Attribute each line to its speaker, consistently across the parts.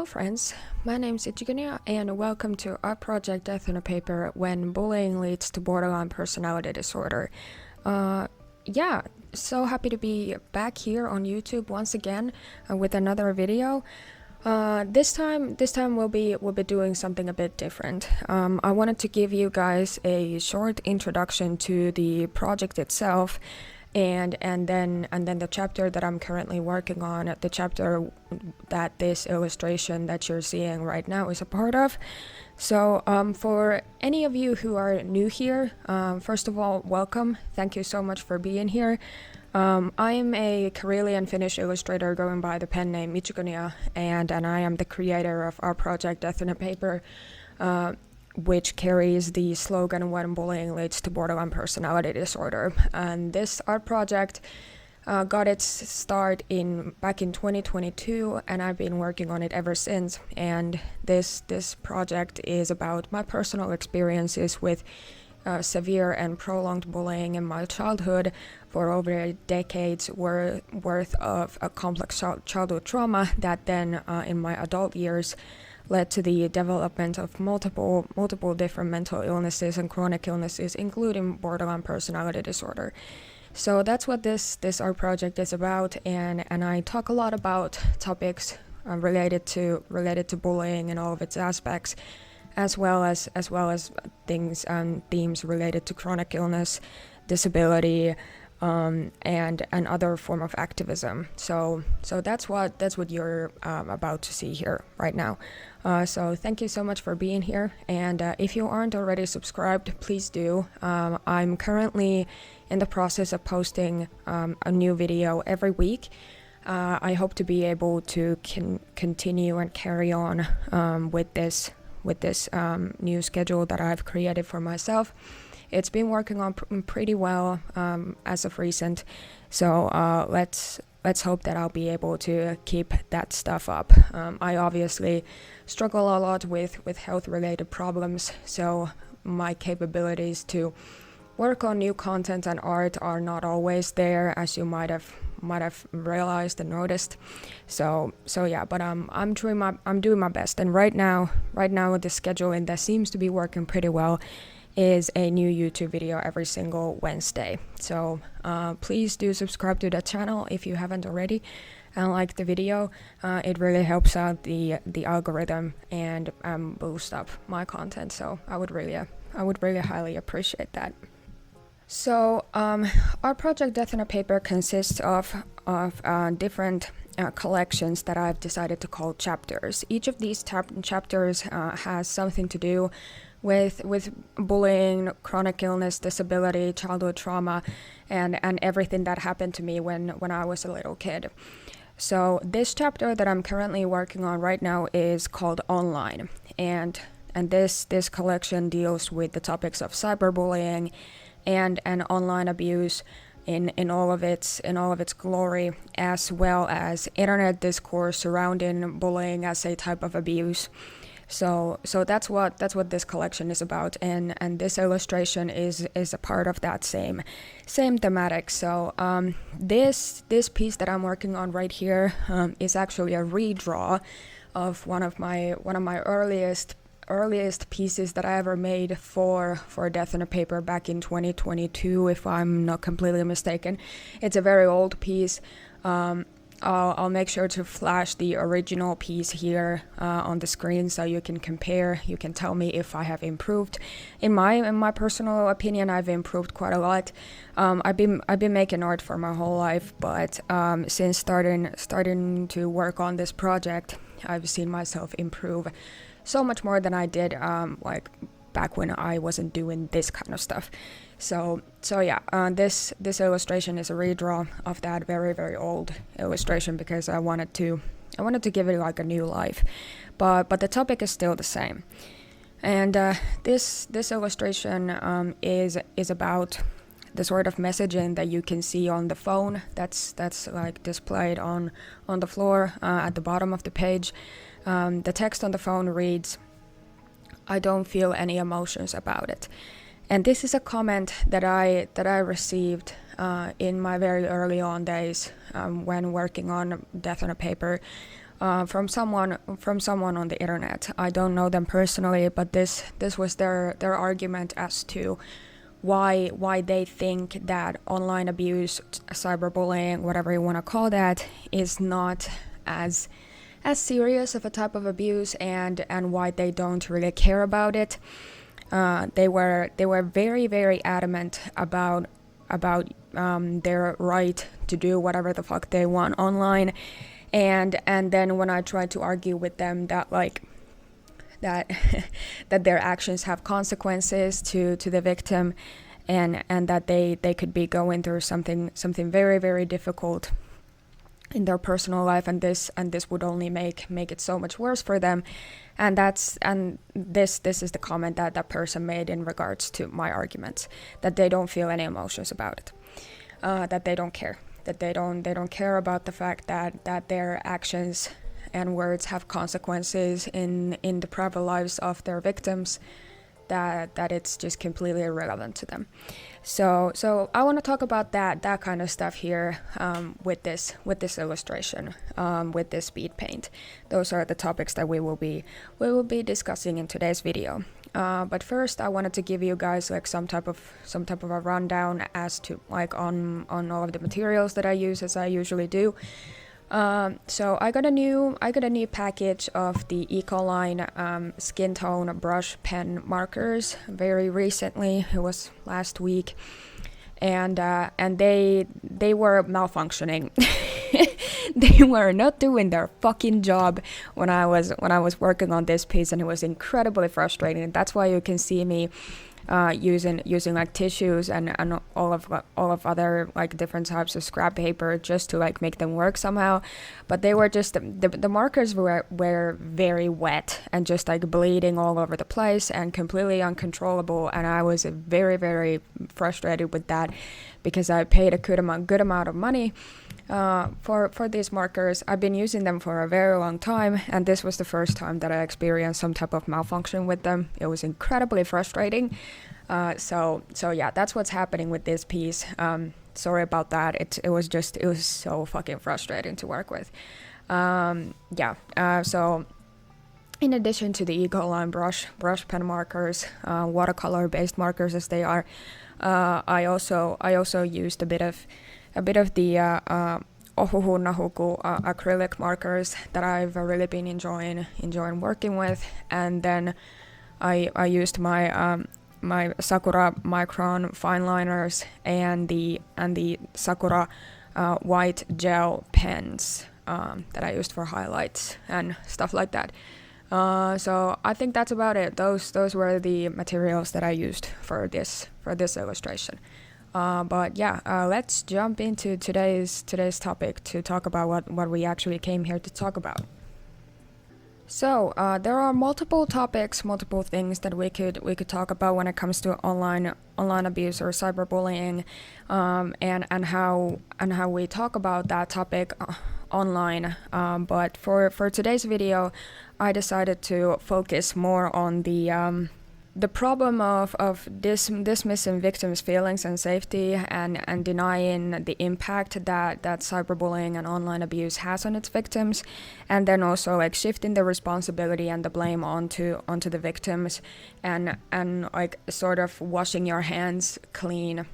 Speaker 1: friends, my name is Ichigunya and welcome to our project Death on a Paper when bullying leads to borderline personality disorder. So happy to be back here on YouTube once again with another video. This time we'll be doing something a bit different. I wanted to give you guys a short introduction to the project itself, and then the chapter that I'm currently working on, the chapter that this illustration that you're seeing right now is a part of. So for any of you who are new here, first of all, welcome. Thank you so much for being here. I'm a Karelian Finnish illustrator going by the pen name Ichigunya, and I am the creator of our project Death on a Paper, which carries the slogan "When bullying leads to borderline personality disorder." And this art project got its start back in 2022, and I've been working on it ever since. And this project is about my personal experiences with severe and prolonged bullying in my childhood for over decades worth of a complex childhood trauma that then in my adult years led to the development of multiple different mental illnesses and chronic illnesses, including borderline personality disorder. So that's what this art project is about, and I talk a lot about topics related to bullying and all of its aspects, as well as things and themes related to chronic illness, disability, and other form of activism. So that's what you're about to see here right now. So thank you so much for being here, and if you aren't already subscribed, please do. I'm currently in the process of posting a new video every week. I hope to be able to continue and carry on with this new schedule that I've created for myself. It's been working on pretty well as of recent, so let's hope that I'll be able to keep that stuff up. I obviously struggle a lot with health-related problems, so my capabilities to work on new content and art are not always there, as you might have realized and noticed. So yeah, but I'm doing my best, and right now with the scheduling that seems to be working pretty well is a new YouTube video every single Wednesday. So please do subscribe to the channel if you haven't already, and like the video. It really helps out the algorithm and boost up my content. So I would really highly appreciate that. So our project Death on a Paper consists of different collections that I've decided to call chapters. Each of these chapters has something to do with bullying, chronic illness, disability, childhood trauma, and everything that happened to me when I was a little kid. So this chapter that I'm currently working on right now is called Online, and this collection deals with the topics of cyberbullying and online abuse in all of its glory, as well as internet discourse surrounding bullying as a type of abuse. So that's what this collection is about, and this illustration is a part of that same thematic. So this piece that I'm working on right here is actually a redraw of one of my earliest pieces that I ever made for Death on a Paper back in 2022, if I'm not completely mistaken. It's a very old piece. I'll make sure to flash the original piece here on the screen so you can compare. You can tell me if I have improved. In my personal opinion, I've improved quite a lot. I've been making art for my whole life, but since starting to work on this project, I've seen myself improve so much more than I did like back when I wasn't doing this kind of stuff. So yeah, this illustration is a redraw of that very, very old illustration because I wanted to give it like a new life, but the topic is still the same. And this illustration is about the sort of messaging that you can see on the phone that's like displayed on the floor at the bottom of the page. The text on the phone reads, "I don't feel any emotions about it." And this is a comment that I received in my very early on days when working on Death on a Paper. from someone on the internet. I don't know them personally, but this was their argument as to why they think that online abuse, cyberbullying, whatever you want to call that, is not as serious of a type of abuse, and why they don't really care about it. They were very, very adamant about their right to do whatever the fuck they want online, and then when I tried to argue with them that that their actions have consequences to the victim, and that they could be going through something very, very difficult in their personal life, and this would only make it so much worse for them, and this is the comment that person made in regards to my arguments, that they don't feel any emotions about it, that they don't care, that they don't care about the fact that their actions and words have consequences in the private lives of their victims, that it's just completely irrelevant to them. So I want to talk about that kind of stuff here, with this illustration, with this speed paint. Those are the topics that we will be discussing in today's video. But first, I wanted to give you guys like some type of a rundown as to on all of the materials that I use, as I usually do. So I got a new package of the Ecoline skin tone brush pen markers very recently. It was last week, and they were malfunctioning. They were not doing their fucking job when I was working on this piece, and it was incredibly frustrating. And that's why you can see me using like tissues and all of other like different types of scrap paper just to like make them work somehow. But they were just the markers were very wet and just like bleeding all over the place and completely uncontrollable, and I was very, very frustrated with that, because I paid a good amount of money for these markers. I've been using them for a very long time, and this was the first time that I experienced some type of malfunction with them. It was incredibly frustrating. So yeah, that's what's happening with this piece. Sorry about that. It was so fucking frustrating to work with. So in addition to the Ecoline brush pen markers, watercolor based markers as they are, I also used a bit of the Ohuhu Nahuku acrylic markers that I've really been enjoying working with, and then I used my my Sakura Micron fine liners and the Sakura white gel pens that I used for highlights and stuff like that. So I think that's about it. Those were the materials that I used for this illustration. But yeah, let's jump into today's topic to talk about what we actually came here to talk about. So there are multiple topics, multiple things that we could talk about when it comes to online abuse or cyberbullying, and how we talk about that topic online. But for today's video, I decided to focus more on the problem of dismissing victims' feelings and safety, and denying the impact that cyberbullying and online abuse has on its victims, and then also like shifting the responsibility and the blame onto the victims, and like sort of washing your hands clean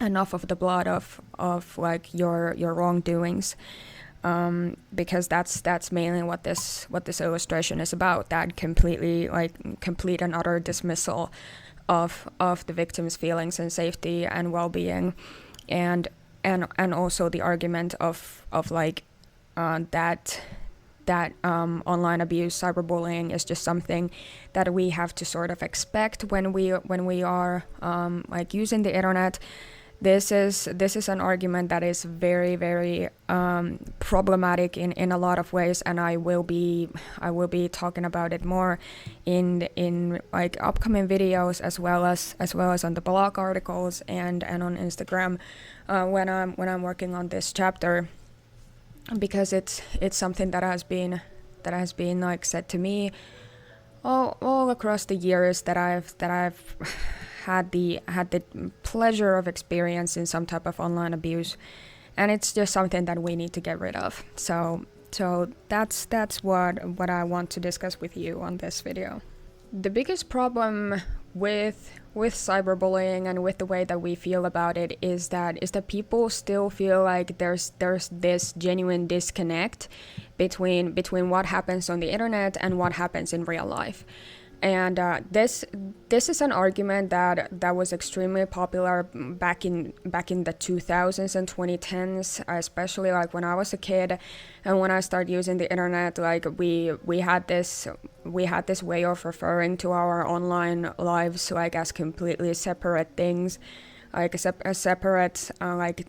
Speaker 1: enough of the blood of like your wrongdoings. Because that's mainly what this illustration is about, that complete and utter dismissal of the victim's feelings and safety and well-being, and also the argument of like that online abuse, cyberbullying, is just something that we have to sort of expect when we are like using the internet. This is an argument that is very, very problematic in a lot of ways, and I will be talking about it more in like upcoming videos, as well as on the blog articles and on Instagram when I'm working on this chapter, because it's something that has been like said to me all across the years that I've had the pleasure of experiencing some type of online abuse, and it's just something that we need to get rid of. So So that's what I want to discuss with you on this video. The biggest problem with cyberbullying and with the way that we feel about it is that people still feel like there's this genuine disconnect between what happens on the internet and what happens in real life. And this is an argument that was extremely popular back in the 2000s and 2010s, especially like when I was a kid and when I started using the internet. Like we had this way of referring to our online lives like as completely separate things, like a separate like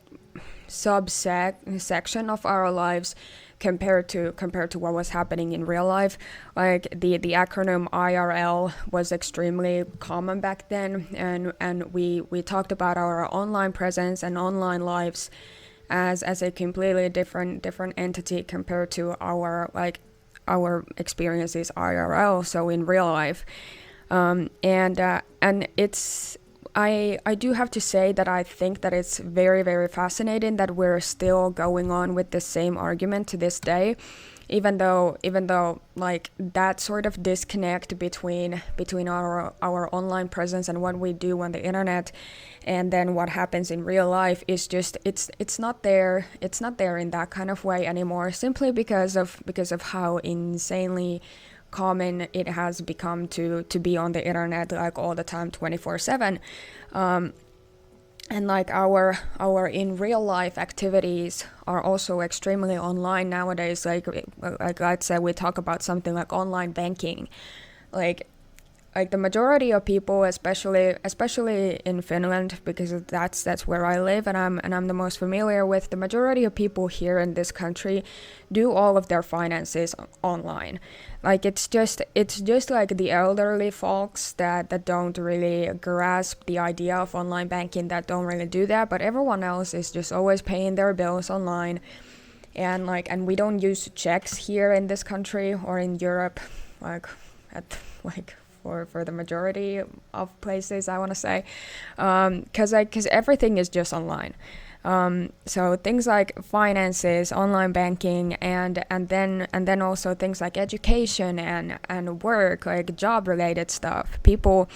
Speaker 1: subsection of our lives compared to what was happening in real life. Like the acronym IRL was extremely common back then, and we talked about our online presence and online lives as a completely different entity compared to our experiences IRL, so in real life. And it's I do have to say that I think that it's very, very fascinating that we're still going on with the same argument to this day, even though like that sort of disconnect between our online presence and what we do on the internet and then what happens in real life is just it's not there in that kind of way anymore, simply because of how insanely common it has become to be on the internet like all the time 24/7, and like our in real life activities are also extremely online nowadays. Like I'd say we talk about something like online banking, like the majority of people, especially in Finland, because that's where I live and I'm the most familiar with, the majority of people here in this country do all of their finances online. Like it's just like the elderly folks that don't really grasp the idea of online banking, that don't really do that, but everyone else is just always paying their bills online. And we don't use checks here in this country or in Europe, for the majority of places, I want to say, because everything is just online. So things like finances, online banking, and then also things like education and work, like job related stuff. People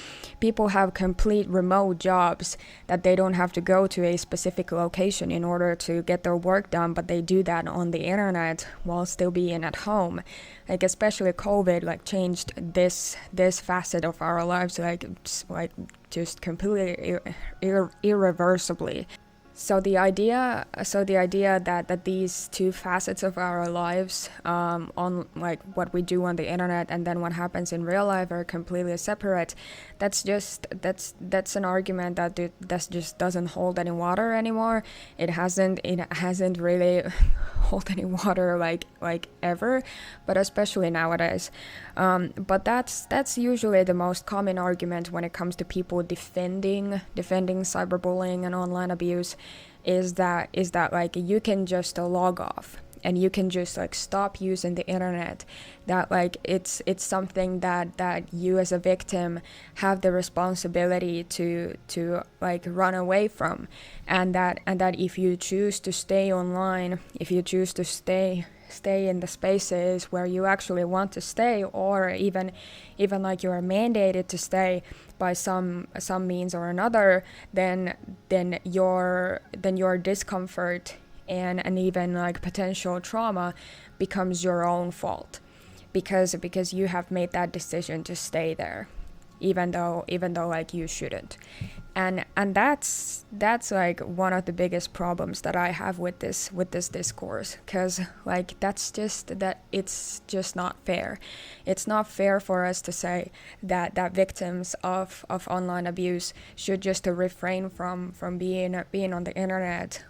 Speaker 1: have complete remote jobs that they don't have to go to a specific location in order to get their work done, but they do that on the internet while still being at home. Like especially COVID changed this facet of our lives just completely irreversibly. So the idea that these two facets of our lives, on like what we do on the internet and then what happens in real life, are completely separate, that's an argument that just doesn't hold any water anymore. It hasn't really hold any water like ever, but especially nowadays. But that's usually the most common argument when it comes to people defending cyberbullying and online abuse, is that like you can just log off and you can just stop using the internet, that it's something that you as a victim have the responsibility to run away from, and that if you choose to stay online, if you choose to stay in the spaces where you actually want to stay, or even you are mandated to stay by some means or another, then your discomfort and even potential trauma becomes your own fault, because you have made that decision to stay there, even though you shouldn't. And that's one of the biggest problems that I have with this discourse, because it's just not fair. It's not fair for us to say that victims of online abuse should just refrain from being on the internet,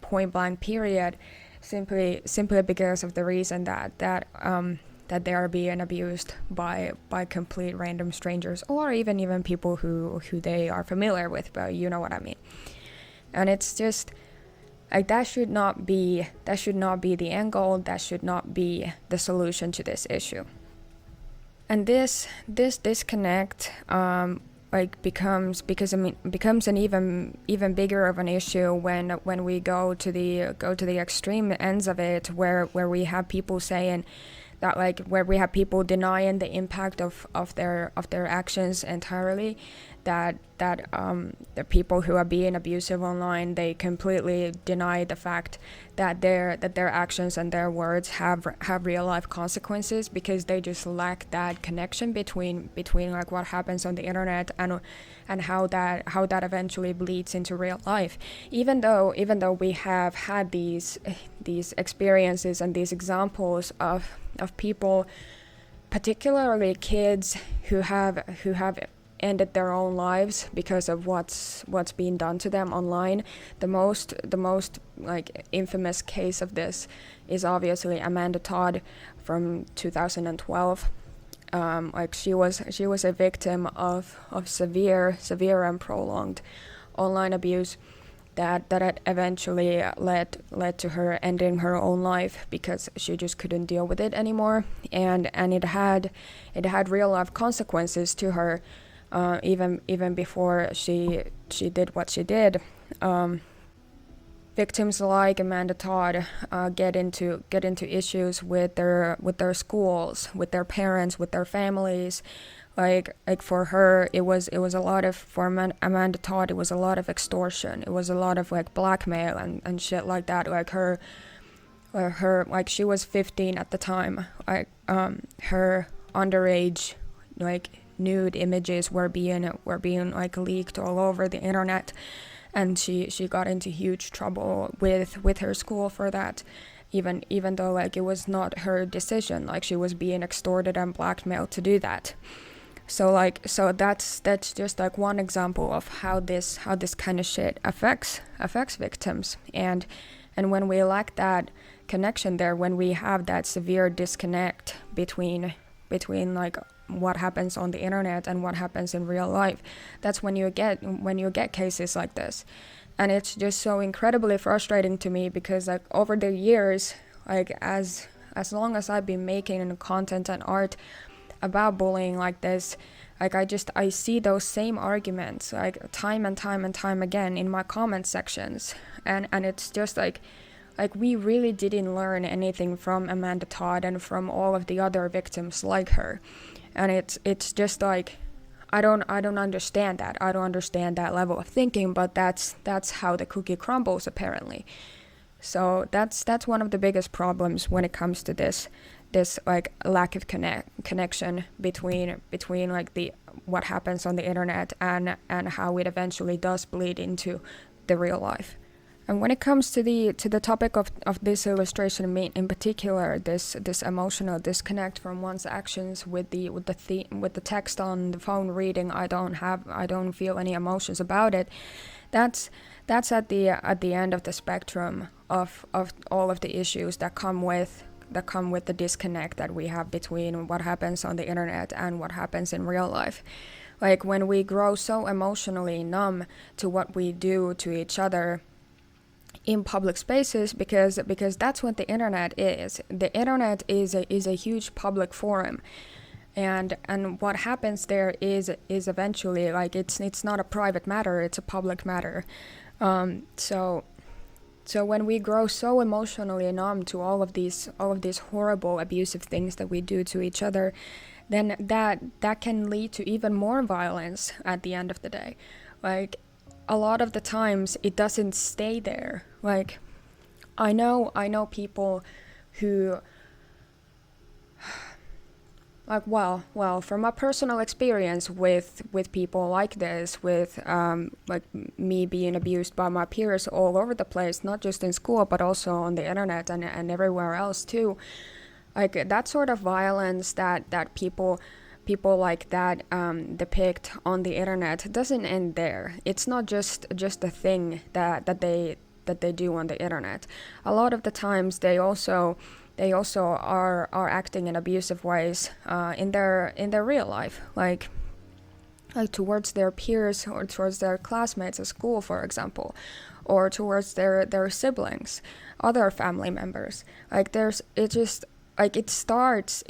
Speaker 1: point blank period, simply because of the reason that they are being abused by complete random strangers, or even people who they are familiar with, but you know what I mean. And it's just that should not be the end goal. That should not be the solution to this issue. And this disconnect like becomes an even bigger of an issue when we go to the extreme ends of it, where we have people saying that, like, where we have people denying the impact of their actions entirely, that the people who are being abusive online, they completely deny the fact that their actions and their words have real life consequences, because they just lack that connection between like what happens on the internet and how that eventually bleeds into real life. Even though we have had these experiences and these examples of people, particularly kids, who have ended their own lives because of what's being done to them online. The most like infamous case of this is obviously Amanda Todd from 2012. Like she was a victim of severe and prolonged online abuse that eventually led to her ending her own life, because she just couldn't deal with it anymore, and it had real life consequences to her, even before she did what she did. Victims like Amanda Todd get into issues with their schools, with their parents, with their families. Like for her, it was a lot of, for Amanda Todd, it was a lot of extortion. It was a lot of like blackmail and shit like that. Like her, like she was 15 at the time. Like her underage, like nude images were being like leaked all over the internet, and she got into huge trouble with her school for that. Even though like it was not her decision, like she was being extorted and blackmailed to do that. So that's just like one example of how this kind of shit affects victims. And when we lack that connection there, when we have that severe disconnect between like what happens on the internet and what happens in real life, that's when you get cases like this. And it's just so incredibly frustrating to me, because like over the years, like as long as I've been making content and art about bullying like this, like I see those same arguments like time and time again in my comment sections, and it's just like we really didn't learn anything from Amanda Todd and from all of the other victims like her. And it's just like I don't understand that. I don't understand that level of thinking, but that's how the cookie crumbles apparently. So that's one of the biggest problems when it comes to this like lack of connection between like the what happens on the internet and how it eventually does bleed into the real life. And when it comes to the topic of this illustration in particular, this emotional disconnect from one's actions with the text on the phone reading, I don't feel any emotions about it. That's at the end of the spectrum of all of the issues that come with the disconnect that we have between what happens on the internet and what happens in real life. Like when we grow so emotionally numb to what we do to each other in public spaces, because that's what the internet is. The internet is a huge public forum, and what happens there is eventually like it's not a private matter, it's a public matter. So when we grow so emotionally numb to all of these horrible abusive things that we do to each other, then that can lead to even more violence at the end of the day. Like a lot of the times it doesn't stay there. Like I know people who like well from my personal experience with people like this, with like me being abused by my peers all over the place, not just in school but also on the internet and everywhere else too. Like that sort of violence that people like that depict on the internet doesn't end there. It's not just a thing that they do on the internet. A lot of the times they also are acting in abusive ways in their real life, like towards their peers or towards their classmates at school, for example, or towards their siblings, other family members. Like it starts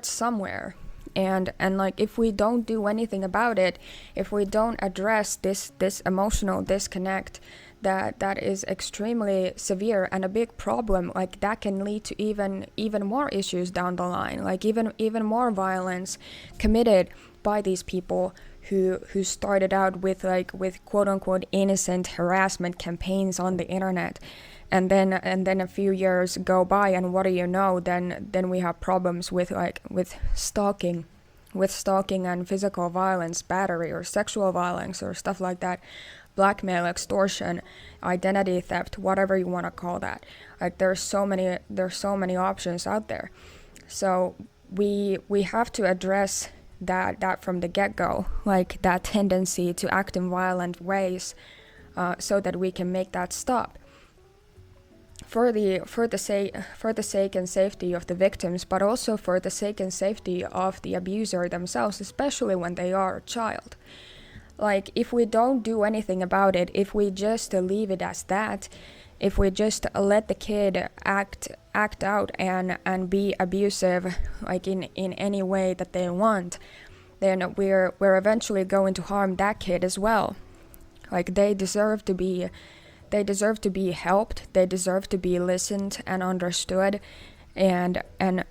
Speaker 1: somewhere. And like, if we don't do anything about it, if we don't address this emotional disconnect that is extremely severe and a big problem, like that can lead to even more issues down the line, like even more violence committed by these people who started out with quote unquote innocent harassment campaigns on the internet. And then a few years go by, and what do you know? Then we have problems with stalking and physical violence, battery or sexual violence or stuff like that, blackmail, extortion, identity theft, whatever you want to call that. Like there's so many options out there. So we have to address that from the get-go, like that tendency to act in violent ways, so that we can make that stop. For the sake and safety of the victims, but also for the sake and safety of the abuser themselves, especially when they are a child. Like, if we don't do anything about it, if we just leave it as that, if we just let the kid act out and be abusive, like in any way that they want, then we're eventually going to harm that kid as well. Like, they deserve to be helped, they deserve to be listened and understood, and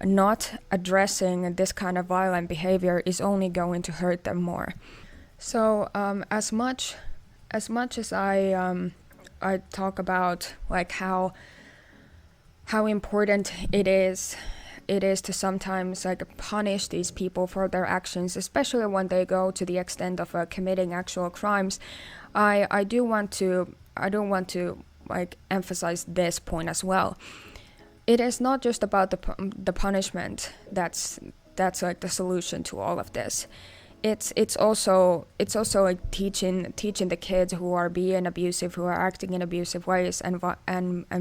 Speaker 1: not addressing this kind of violent behavior is only going to hurt them more. So as much as I talk about like how important it is to sometimes like punish these people for their actions, especially when they go to the extent of committing actual crimes, I don't want to like emphasize this point as well. It is not just about the punishment that's like the solution to all of this. It's also like teaching the kids who are being abusive, who are acting in abusive ways and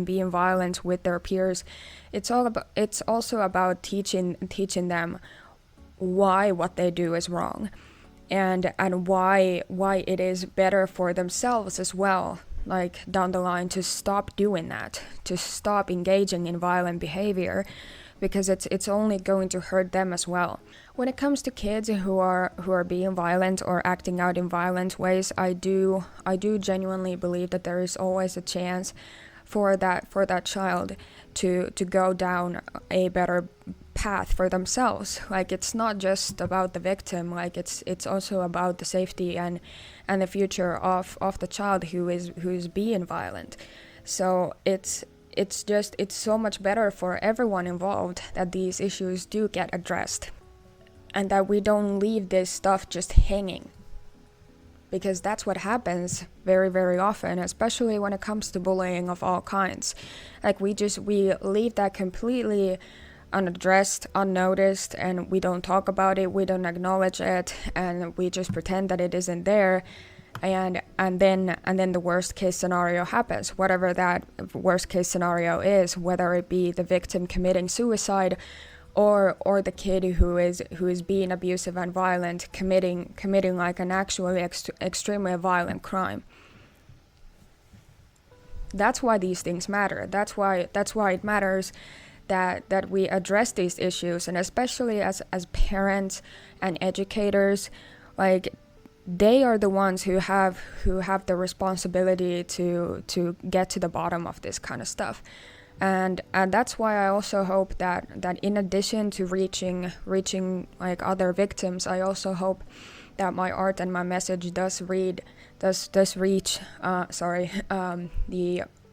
Speaker 1: being violent with their peers. It's also about teaching them why what they do is wrong, and why it is better for themselves as well, like down the line, to stop doing that, to stop engaging in violent behavior, because it's only going to hurt them as well. When it comes to kids who are being violent or acting out in violent ways, I do genuinely believe that there is always a chance for that child to go down a better path for themselves. Like, it's not just about the victim, like it's also about the safety and the future of the child who's being violent. So it's so much better for everyone involved that these issues do get addressed, and that we don't leave this stuff just hanging, because that's what happens very, very often, especially when it comes to bullying of all kinds. Like, we leave that completely unaddressed, unnoticed, and we don't talk about it, we don't acknowledge it, and we just pretend that it isn't there. And then the worst case scenario happens, whatever that worst case scenario is, whether it be the victim committing suicide or the kid who is being abusive and violent, committing like an actually extremely violent crime. That's why these things matter. That's why it matters that we address these issues, and especially as parents and educators, like, they are the ones who have the responsibility to get to the bottom of this kind of stuff. And that's why I also hope that in addition to reaching like other victims, I also hope that my art and my message does reach the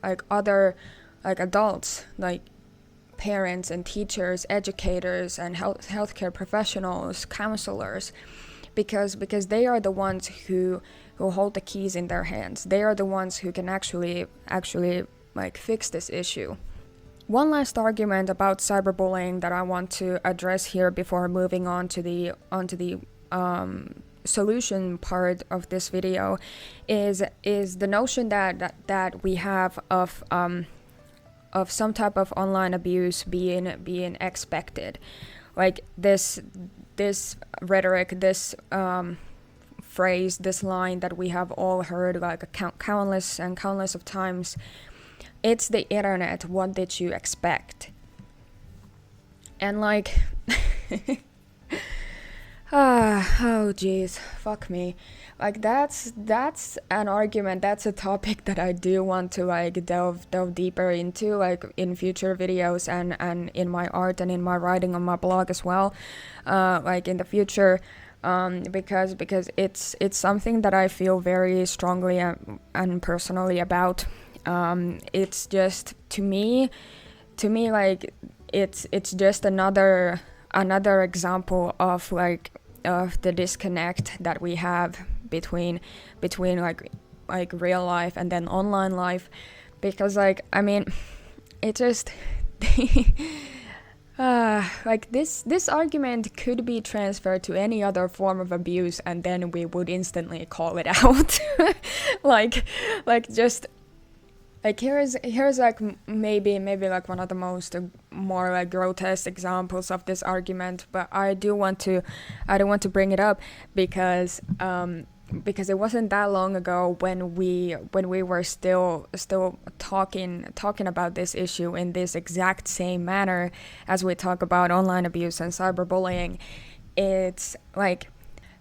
Speaker 1: like other like adults, like parents and teachers, educators and healthcare professionals, counselors, because they are the ones who hold the keys in their hands. They are the ones who can actually like fix this issue. One last argument about cyberbullying that I want to address here before moving on to the solution part of this video is the notion that we have of some type of online abuse being expected. Like this rhetoric, this phrase, this line that we have all heard like countless of times. It's the internet, what did you expect? And like Oh geez, fuck me. Like that's an argument, that's a topic that I do want to like delve deeper into, like in future videos and in my art and in my writing on my blog as well. Like in the future. Because it's something that I feel very strongly and personally about. It's just to me like it's just another example of like of the disconnect that we have between like real life and then online life, because like I mean it just like this argument could be transferred to any other form of abuse and then we would instantly call it out. like just like here's like maybe like one of the most more like grotesque examples of this argument, but I do want to bring it up because it wasn't that long ago when we were still talking about this issue in this exact same manner as we talk about online abuse and cyberbullying. It's like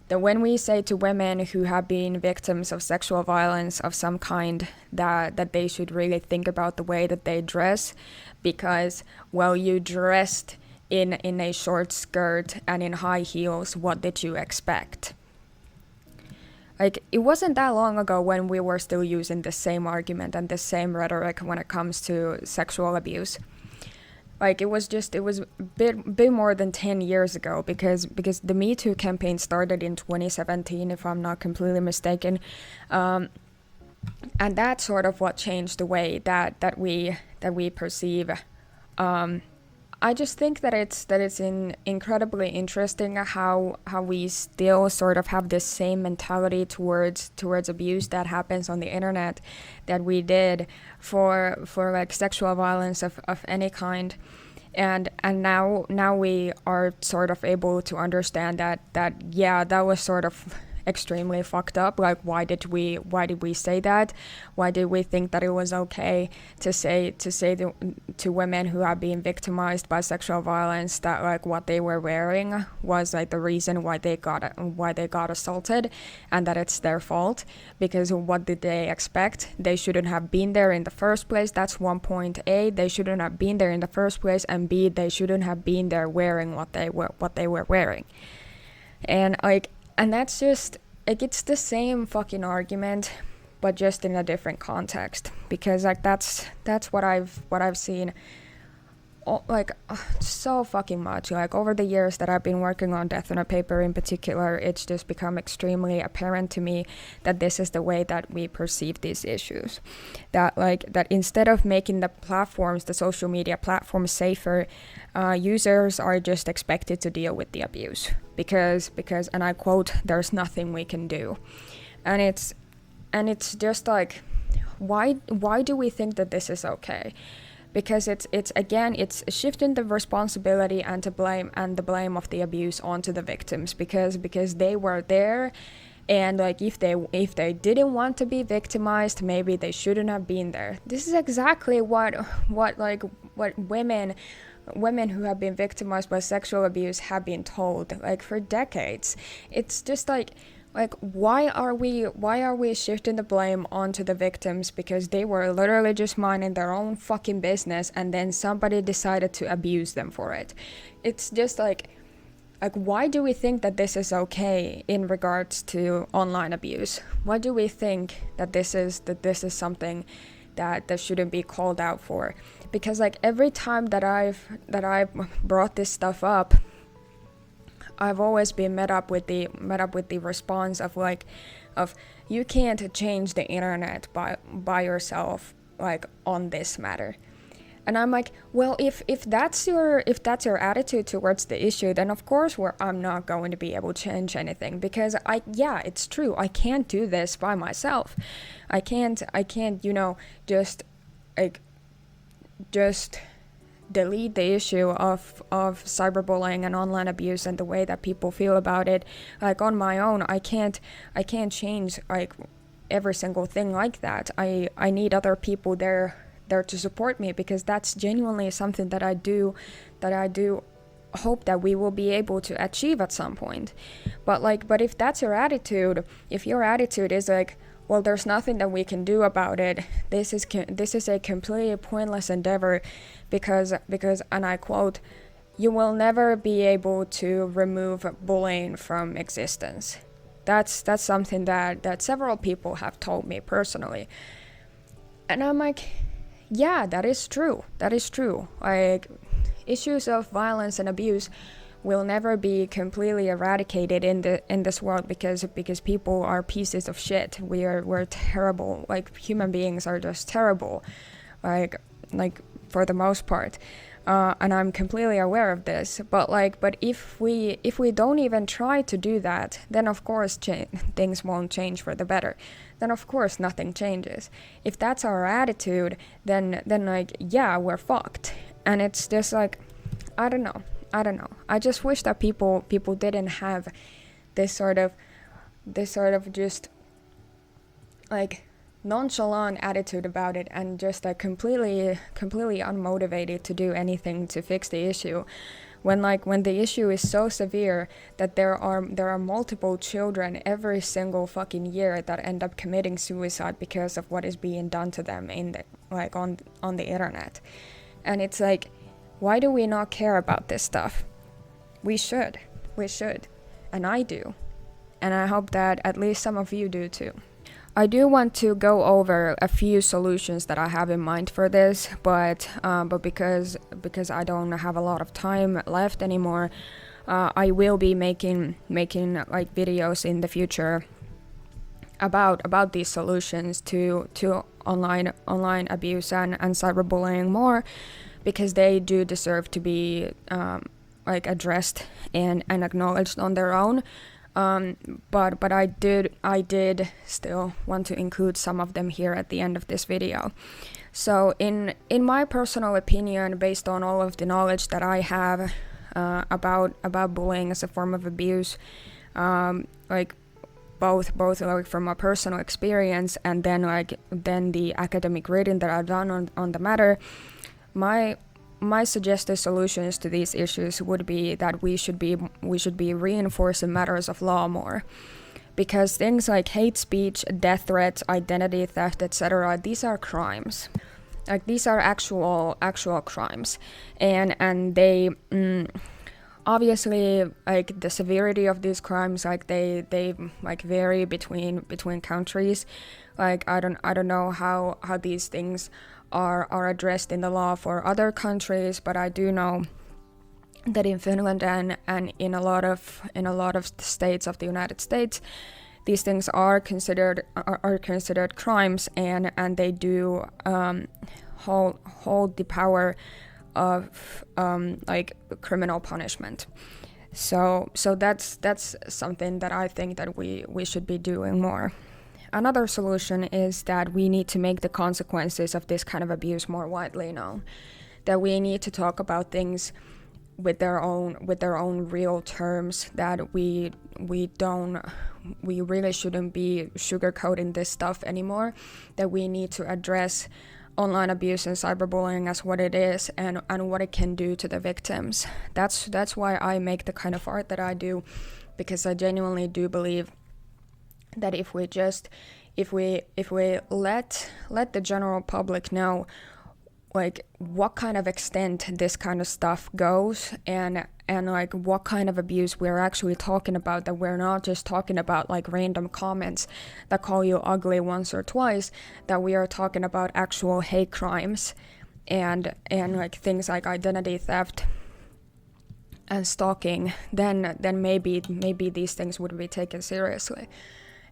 Speaker 1: when we say to women who have been victims of sexual violence of some kind that they should really think about the way that they dress, because, well, you dressed in a short skirt and in high heels, what did you expect? Like, it wasn't that long ago when we were still using the same argument and the same rhetoric when it comes to sexual abuse. Like it was a bit more than 10 years ago, because the Me Too campaign started in 2017, if I'm not completely mistaken, and that's sort of what changed the way that we perceive. I just think that it's incredibly interesting how we still sort of have this same mentality towards abuse that happens on the internet that we did for like sexual violence of any kind, and now we are sort of able to understand that yeah, that was sort of extremely fucked up. Like why did we say that? Why did we think that it was okay to say to women who have been victimized by sexual violence that like what they were wearing was like the reason why they got assaulted, and that it's their fault? Because what did they expect? They shouldn't have been there in the first place. That's one point. A, they shouldn't have been there in the first place, and B, they shouldn't have been there wearing what they were wearing. And that's just like, it's the same fucking argument, but just in a different context. Because like that's what I've seen, so fucking much. Like over the years that I've been working on Death on a Paper in particular, it's just become extremely apparent to me that this is the way that we perceive these issues. That instead of making the social media platforms safer, users are just expected to deal with the abuse because, and I quote, "There's nothing we can do," and it's just like, why do we think that this is okay? Because it's shifting the responsibility and the blame of the abuse onto the victims, because they were there, and like if they didn't want to be victimized, maybe they shouldn't have been there. This is exactly what women who have been victimized by sexual abuse have been told like for decades. It's just like why are we shifting the blame onto the victims because they were literally just minding their own fucking business and then somebody decided to abuse them for it? It's just like why do we think that this is okay in regards to online abuse? Why do we think that this is something that shouldn't be called out for? Because like every time that I've brought this stuff up, I've always been met up with the response of you can't change the internet by yourself on this matter. And I'm like, well, if that's your attitude towards the issue, then of course I'm not going to be able to change anything, because it's true, I can't do this by myself. I can't just delete the issue of cyberbullying and online abuse and the way that people feel about it on my own. I can't change every single thing like that. I need other people there to support me, because that's genuinely something that I do hope that we will be able to achieve at some point. But if that's your attitude, if your attitude is like, well, there's nothing that we can do about it, this is a completely pointless endeavor, because and I quote, you will never be able to remove bullying from existence. That's something that several people have told me personally. And I'm like, yeah, that is true. Like, issues of violence and abuse will never be completely eradicated in this world, because people are pieces of shit. We're terrible. Like, human beings are just terrible. Like for the most part. And I'm completely aware of this, but if we don't even try to do that, then of course things won't change for the better. Then of course nothing changes. If that's our attitude, then like, yeah, we're fucked. And it's just like, I don't know. I just wish that people didn't have this sort of just like nonchalant attitude about it, and just like completely unmotivated to do anything to fix the issue, when the issue is so severe that there are multiple children every single fucking year that end up committing suicide because of what is being done to them in the on the internet. And it's like, why do we not care about this stuff? We should, and I do, and I hope that at least some of you do too. I do want to go over a few solutions that I have in mind for this, but because I don't have a lot of time left anymore, I will be making like videos in the future about these solutions to online abuse and cyberbullying more, because they do deserve to be like addressed and acknowledged on their own. But I did still want to include some of them here at the end of this video. So in my personal opinion, based on all of the knowledge that I have about bullying as a form of abuse, like both like from a personal experience and then the academic reading that I've done on the matter, my suggested solutions to these issues would be that we should be reinforcing matters of law more, because things like hate speech, death threats, identity theft, etc., these are crimes. Like, these are actual crimes, and they obviously, like, the severity of these crimes, like they like vary between countries. Like, I don't know how these things are addressed in the law for other countries, but I do know that in Finland and in a lot of states of the United States, these things are considered crimes, and they do hold the power of like criminal punishment. So that's something that I think that we should be doing more. Another solution is that we need to make the consequences of this kind of abuse more widely known. That we need to talk about things with their own real terms. That we really shouldn't be sugarcoating this stuff anymore. That we need to address online abuse and cyberbullying as what it is, and what it can do to the victims. That's why I make the kind of art that I do, because I genuinely do believe that if we let the general public know like what kind of extent this kind of stuff goes, and like what kind of abuse we're actually talking about, that we're not just talking about like random comments that call you ugly once or twice, that we are talking about actual hate crimes and like things like identity theft and stalking, then maybe these things would be taken seriously.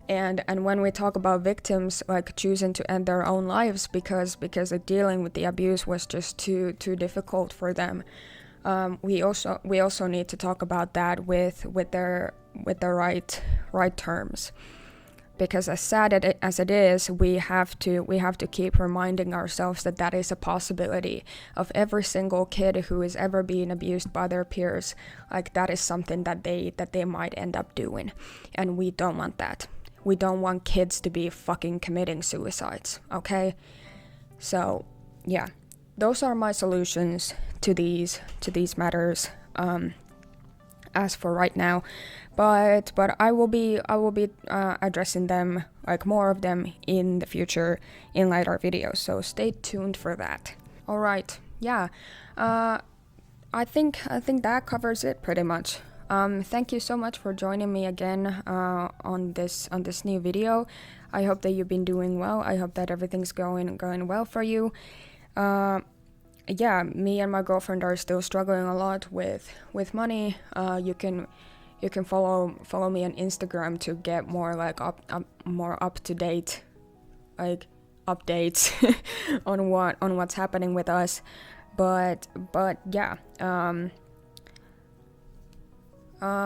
Speaker 1: And when we talk about victims like choosing to end their own lives because dealing with the abuse was just too difficult for them, we also need to talk about that with the right terms. Because as sad as it is, we have to keep reminding ourselves that is a possibility of every single kid who is ever being abused by their peers. Like, that is something that they might end up doing, and we don't want that. We don't want kids to be fucking committing suicides, okay? So, yeah, those are my solutions to these matters. as for right now, but I will be addressing them, like more of them in the future in later videos, so stay tuned for that. All right, yeah, I think that covers it pretty much. Thank you so much for joining me again on this new video. I hope that you've been doing well. I hope that everything's going well for you. Yeah, me and my girlfriend are still struggling a lot with money. You can follow me on Instagram to get more like more up to date like updates on what's happening with us. But yeah,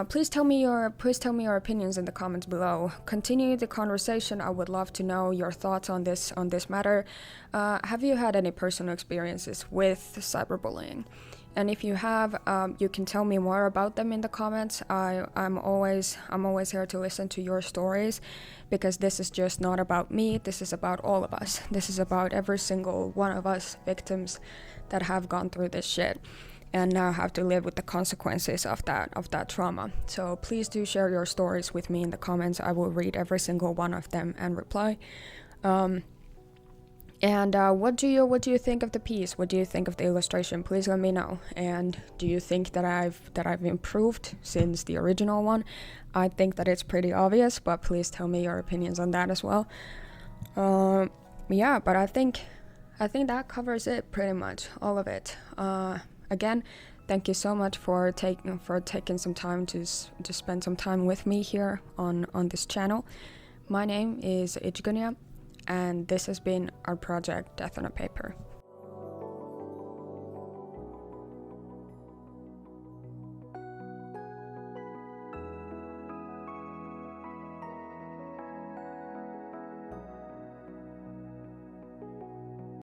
Speaker 1: please tell me your opinions in the comments below. Continue the conversation. I would love to know your thoughts on this matter. Have you had any personal experiences with cyberbullying? And if you have, you can tell me more about them in the comments. I'm always here to listen to your stories, because this is just not about me. This is about all of us. This is about every single one of us victims that have gone through this shit and now have to live with the consequences of that trauma. So please do share your stories with me in the comments. I will read every single one of them and reply. And what do you think of the piece? What do you think of the illustration? Please let me know. And do you think that I've improved since the original one? I think that it's pretty obvious, but please tell me your opinions on that as well. Yeah, but I think that covers it pretty much, all of it. Again, thank you so much for taking some time to spend some time with me here on this channel. My name is Ichgunya, and this has been our project Death on a Paper.